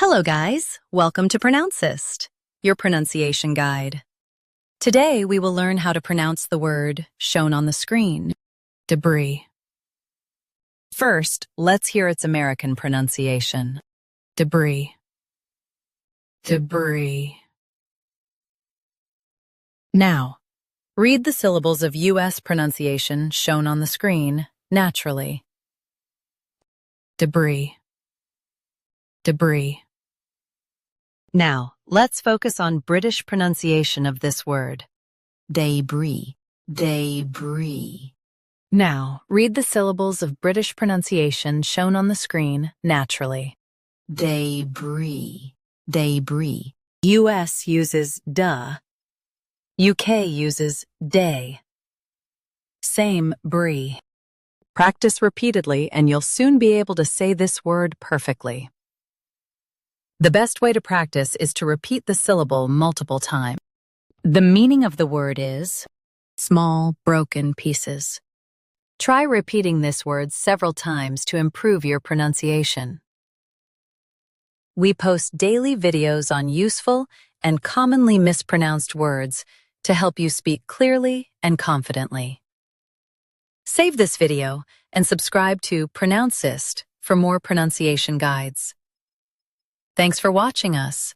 Hello guys, welcome to Pronouncist, your pronunciation guide. Today we will learn how to pronounce the word shown on the screen, debris. First, let's hear its American pronunciation. Debris. Debris. Now, read the syllables of U.S. pronunciation shown on the screen naturally. Debris. Debris. Now, let's focus on British pronunciation of this word. Debris. Debris. Now, read the syllables of British pronunciation shown on the screen naturally. Debris. Debris. US uses duh. UK uses day. Same brie. Practice repeatedly and you'll soon be able to say this word perfectly. The best way to practice is to repeat the syllable multiple times. The meaning of the word is small, broken pieces. Try repeating this word several times to improve your pronunciation. We post daily videos on useful and commonly mispronounced words to help you speak clearly and confidently. Save this video and subscribe to Pronouncist for more pronunciation guides. Thanks for watching us.